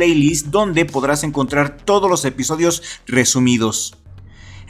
playlist donde podrás encontrar todos los episodios resumidos.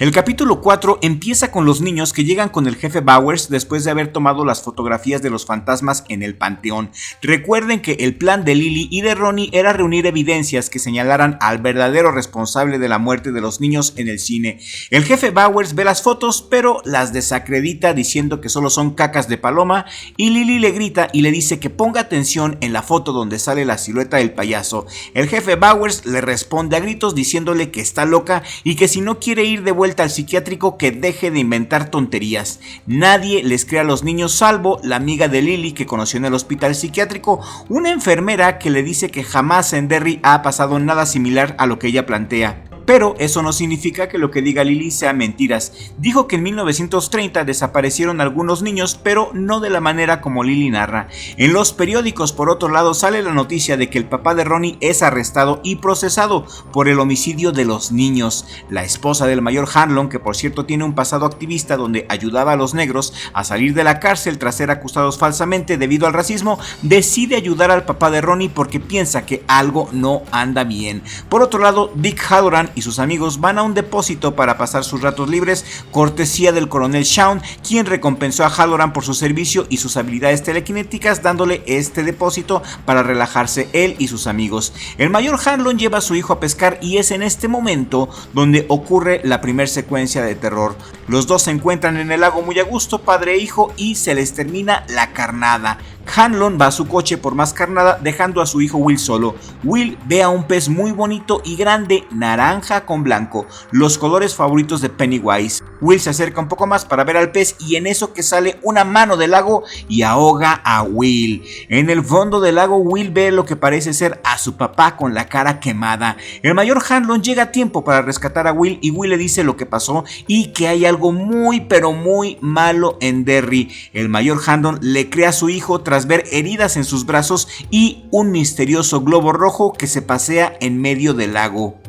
El capítulo 4 empieza con los niños que llegan con el jefe Bowers después de haber tomado las fotografías de los fantasmas en el panteón. Recuerden que el plan de Lily y de Ronnie era reunir evidencias que señalaran al verdadero responsable de la muerte de los niños en el cine. El jefe Bowers ve las fotos pero las desacredita diciendo que solo son cacas de paloma, y Lily le grita y le dice que ponga atención en la foto donde sale la silueta del payaso. El jefe Bowers le responde a gritos diciéndole que está loca y que si no quiere ir de vuelta al psiquiátrico que deje de inventar tonterías. Nadie les cree a los niños salvo la amiga de Lily que conoció en el hospital psiquiátrico, una enfermera que le dice que jamás en Derry ha pasado nada similar a lo que ella plantea. Pero eso no significa que lo que diga Lily sea mentiras. Dijo que en 1930 desaparecieron algunos niños, pero no de la manera como Lily narra. En los periódicos, por otro lado, sale la noticia de que el papá de Ronnie es arrestado y procesado por el homicidio de los niños. La esposa del mayor Hanlon, que por cierto tiene un pasado activista donde ayudaba a los negros a salir de la cárcel tras ser acusados falsamente debido al racismo, decide ayudar al papá de Ronnie porque piensa que algo no anda bien. Por otro lado, Dick Halloran y sus amigos van a un depósito para pasar sus ratos libres, cortesía del coronel Shawn, quien recompensó a Halloran por su servicio y sus habilidades telequinéticas, dándole este depósito para relajarse él y sus amigos. El mayor Hanlon lleva a su hijo a pescar y es en este momento donde ocurre la primera secuencia de terror. Los dos se encuentran en el lago muy a gusto, padre e hijo, y se les termina la carnada. Hanlon va a su coche por más carnada, dejando a su hijo Will solo. Will ve a un pez muy bonito y grande, naranja con blanco, los colores favoritos de Pennywise. Will se acerca un poco más para ver al pez y en eso que sale una mano del lago y ahoga a Will. En el fondo del lago, Will ve lo que parece ser a su papá con la cara quemada. El mayor Hanlon llega a tiempo para rescatar a Will y Will le dice lo que pasó y que hay algo muy pero muy malo en Derry. El mayor Hanlon le cree a su hijo tras ver heridas en sus brazos y un misterioso globo rojo que se pasea en medio del lago.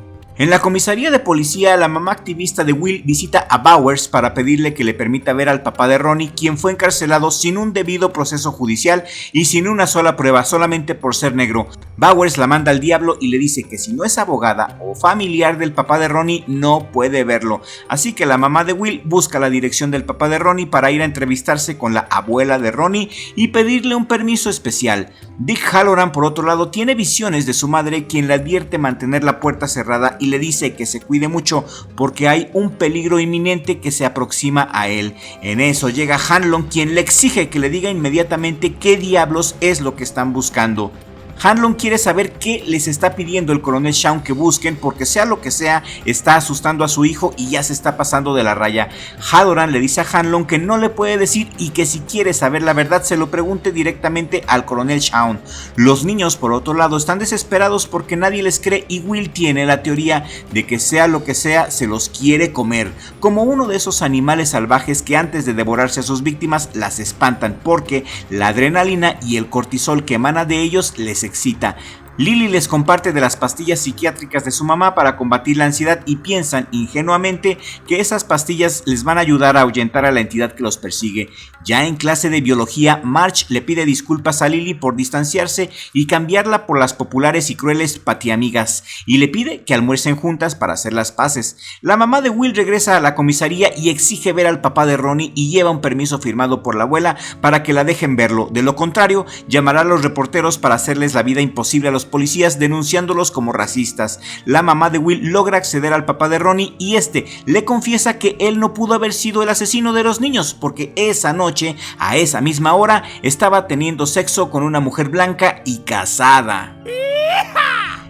En la comisaría de policía, la mamá activista de Will visita a Bowers para pedirle que le permita ver al papá de Ronnie, quien fue encarcelado sin un debido proceso judicial y sin una sola prueba, solamente por ser negro. Bowers la manda al diablo y le dice que si no es abogada o familiar del papá de Ronnie no puede verlo. Así que la mamá de Will busca la dirección del papá de Ronnie para ir a entrevistarse con la abuela de Ronnie y pedirle un permiso especial. Dick Halloran, por otro lado, tiene visiones de su madre, quien le advierte mantener la puerta cerrada y le dice que se cuide mucho porque hay un peligro inminente que se aproxima a él. En eso llega Hanlon, quien le exige que le diga inmediatamente qué diablos es lo que están buscando. Hanlon quiere saber qué les está pidiendo el coronel Shawn que busquen, porque sea lo que sea, está asustando a su hijo y ya se está pasando de la raya. Halloran le dice a Hanlon que no le puede decir y que si quiere saber la verdad se lo pregunte directamente al coronel Shawn. Los niños, por otro lado, están desesperados porque nadie les cree y Will tiene la teoría de que sea lo que sea, se los quiere comer, como uno de esos animales salvajes que antes de devorarse a sus víctimas las espantan, porque la adrenalina y el cortisol que emana de ellos les excita. Lily les comparte de las pastillas psiquiátricas de su mamá para combatir la ansiedad y piensan ingenuamente que esas pastillas les van a ayudar a ahuyentar a la entidad que los persigue. Ya en clase de biología, Marge le pide disculpas a Lily por distanciarse y cambiarla por las populares y crueles patiamigas, y le pide que almuercen juntas para hacer las paces. La mamá de Will regresa a la comisaría y exige ver al papá de Ronnie y lleva un permiso firmado por la abuela para que la dejen verlo. De lo contrario, llamará a los reporteros para hacerles la vida imposible a los policías, denunciándolos como racistas. La mamá de Will logra acceder al papá de Ronnie y este le confiesa que él no pudo haber sido el asesino de los niños porque esa noche, a esa misma hora, estaba teniendo sexo con una mujer blanca y casada.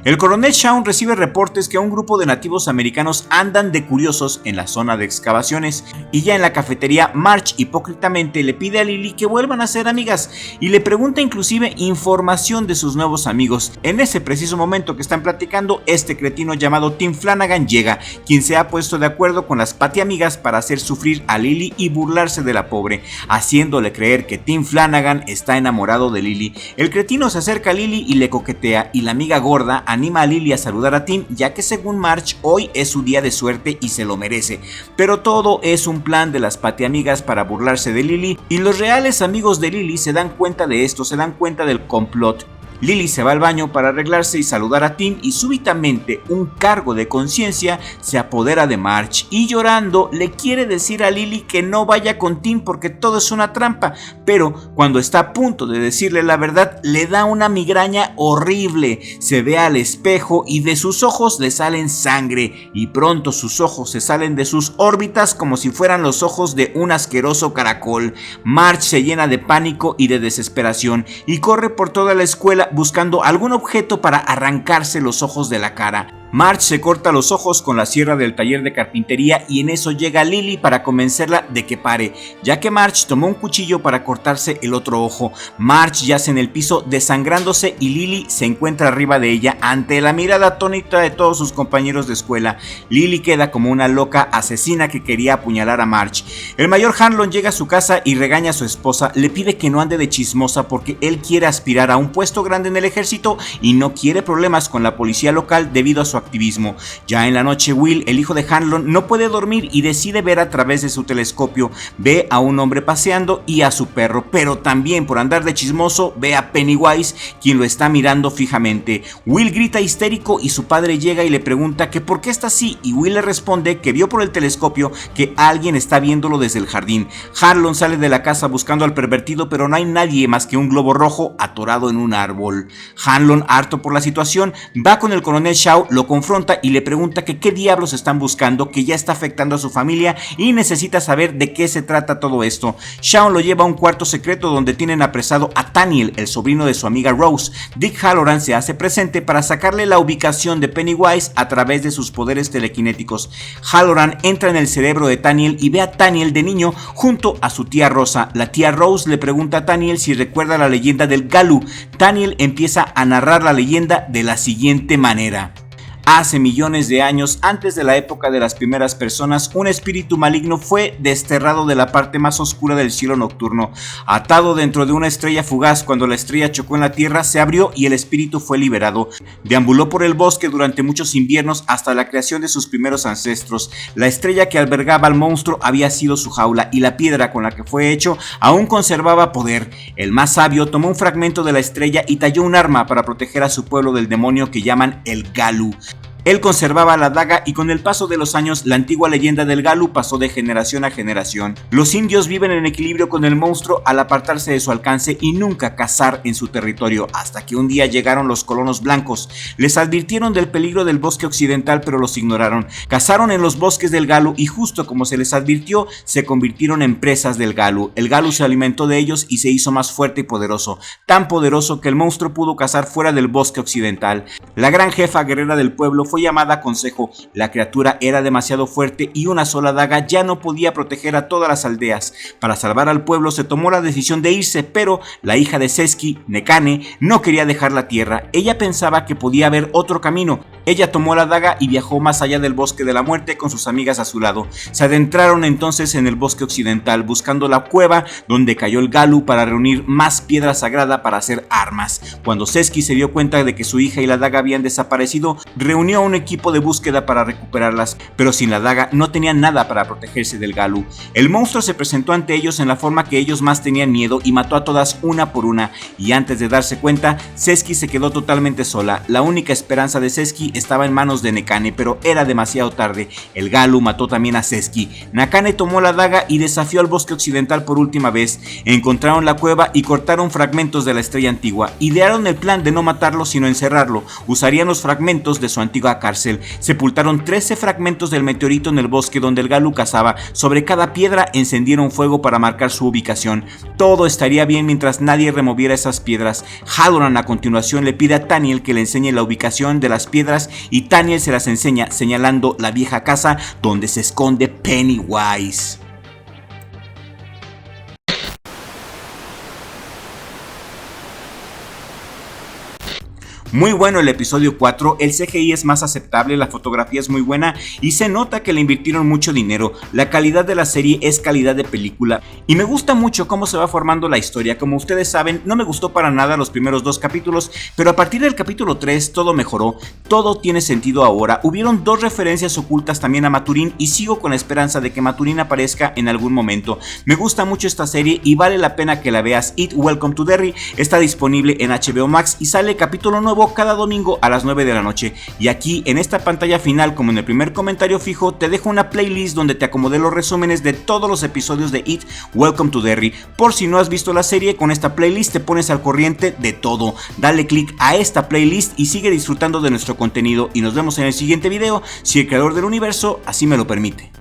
El coronel Shawn recibe reportes que un grupo de nativos americanos andan de curiosos en la zona de excavaciones y ya en la cafetería Marge hipócritamente le pide a Lily que vuelvan a ser amigas y le pregunta inclusive información de sus nuevos amigos. En ese preciso momento que están platicando, este cretino llamado Tim Flanagan llega, quien se ha puesto de acuerdo con las patiamigas para hacer sufrir a Lily y burlarse de la pobre, haciéndole creer que Tim Flanagan está enamorado de Lily. El cretino se acerca a Lily y le coquetea y la amiga gorda anima a Lily a saludar a Tim, ya que según Marge hoy es su día de suerte y se lo merece. Pero todo es un plan de las patiamigas para burlarse de Lily y los reales amigos de Lily se dan cuenta de esto, se dan cuenta del complot. Lily se va al baño para arreglarse y saludar a Tim y súbitamente un cargo de conciencia se apodera de Marge y llorando le quiere decir a Lily que no vaya con Tim porque todo es una trampa, pero cuando está a punto de decirle la verdad le da una migraña horrible, se ve al espejo y de sus ojos le salen sangre y pronto sus ojos se salen de sus órbitas como si fueran los ojos de un asqueroso caracol. Marge se llena de pánico y de desesperación y corre por toda la escuela buscando algún objeto para arrancarse los ojos de la cara. Marge se corta los ojos con la sierra del taller de carpintería y en eso llega Lily para convencerla de que pare, ya que Marge tomó un cuchillo para cortarse el otro ojo. Marge yace en el piso desangrándose y Lily se encuentra arriba de ella ante la mirada atónita de todos sus compañeros de escuela. Lily queda como una loca asesina que quería apuñalar a Marge. El mayor Hanlon llega a su casa y regaña a su esposa, le pide que no ande de chismosa porque él quiere aspirar a un puesto grande en el ejército y no quiere problemas con la policía local debido a su activismo. Ya en la noche Will, el hijo de Hanlon, no puede dormir y decide ver a través de su telescopio. Ve a un hombre paseando y a su perro, pero también por andar de chismoso ve a Pennywise, quien lo está mirando fijamente. Will grita histérico y su padre llega y le pregunta que por qué está así y Will le responde que vio por el telescopio que alguien está viéndolo desde el jardín. Hanlon sale de la casa buscando al pervertido, pero no hay nadie más que un globo rojo atorado en un árbol. Hanlon, harto por la situación, va con el coronel Shaw, lo confronta y le pregunta que qué diablos están buscando, que ya está afectando a su familia y necesita saber de qué se trata todo esto. Shaw lo lleva a un cuarto secreto donde tienen apresado a Daniel, el sobrino de su amiga Rose. Dick Halloran se hace presente para sacarle la ubicación de Pennywise a través de sus poderes telequinéticos. Halloran entra en el cerebro de Daniel y ve a Daniel de niño junto a su tía Rosa. La tía Rose le pregunta a Daniel si recuerda la leyenda del Galu. Daniel empieza a narrar la leyenda de la siguiente manera. Hace millones de años, antes de la época de las primeras personas, un espíritu maligno fue desterrado de la parte más oscura del cielo nocturno. Atado dentro de una estrella fugaz, cuando la estrella chocó en la tierra, se abrió y el espíritu fue liberado. Deambuló por el bosque durante muchos inviernos hasta la creación de sus primeros ancestros. La estrella que albergaba al monstruo había sido su jaula y la piedra con la que fue hecho aún conservaba poder. El más sabio tomó un fragmento de la estrella y talló un arma para proteger a su pueblo del demonio que llaman el Galu. Él conservaba la daga y con el paso de los años la antigua leyenda del Galu pasó de generación a generación. Los indios viven en equilibrio con el monstruo al apartarse de su alcance y nunca cazar en su territorio, hasta que un día llegaron los colonos blancos. Les advirtieron del peligro del bosque occidental, pero los ignoraron. Cazaron en los bosques del Galu y justo como se les advirtió, se convirtieron en presas del Galu. El Galu se alimentó de ellos y se hizo más fuerte y poderoso, tan poderoso que el monstruo pudo cazar fuera del bosque occidental. La gran jefa guerrera del pueblo fue llamada a consejo. La criatura era demasiado fuerte y una sola daga ya no podía proteger a todas las aldeas. Para salvar al pueblo se tomó la decisión de irse, pero la hija de Sesky, Nekane, no quería dejar la tierra. Ella pensaba que podía haber otro camino. Ella tomó la daga y viajó más allá del bosque de la muerte con sus amigas a su lado. Se adentraron entonces en el bosque occidental buscando la cueva donde cayó el Galu para reunir más piedra sagrada para hacer armas. Cuando Sesky se dio cuenta de que su hija y la daga habían desaparecido, reunió a un equipo de búsqueda para recuperarlas, pero sin la daga no tenían nada para protegerse del Galu. El monstruo se presentó ante ellos en la forma que ellos más tenían miedo y mató a todas una por una, y antes de darse cuenta, Sesky se quedó totalmente sola. La única esperanza de Sesky estaba en manos de Nekane, pero era demasiado tarde. El Galu mató también a Sesky. Nekane tomó la daga y desafió al bosque occidental por última vez. Encontraron la cueva y cortaron fragmentos de la estrella antigua. Idearon el plan de no matarlo sino encerrarlo. Usarían los fragmentos de su antigua cárcel. Sepultaron 13 fragmentos del meteorito en el bosque donde el Galu cazaba. Sobre cada piedra encendieron fuego para marcar su ubicación. Todo estaría bien mientras nadie removiera esas piedras. Halloran a continuación le pide a Daniel que le enseñe la ubicación de las piedras y Daniel se las enseña señalando la vieja casa donde se esconde Pennywise. Muy bueno el episodio 4, el CGI es más aceptable, la fotografía es muy buena y se nota que le invirtieron mucho dinero, la calidad de la serie es calidad de película y me gusta mucho cómo se va formando la historia. Como ustedes saben, no me gustó para nada los primeros 2 capítulos, pero a partir del capítulo 3 todo mejoró, todo tiene sentido ahora, hubieron 2 referencias ocultas también a Maturín y sigo con la esperanza de que Maturín aparezca en algún momento. Me gusta mucho esta serie y vale la pena que la veas. It Welcome to Derry está disponible en HBO Max y sale capítulo nuevo cada domingo a las 9 de la noche. Y aquí en esta pantalla final, como en el primer comentario fijo, te dejo una playlist donde te acomodé los resúmenes de todos los episodios de It Welcome to Derry. Por si no has visto la serie, con esta playlist te pones al corriente de todo. Dale click a esta playlist y sigue disfrutando de nuestro contenido y nos vemos en el siguiente video, si el creador del universo así me lo permite.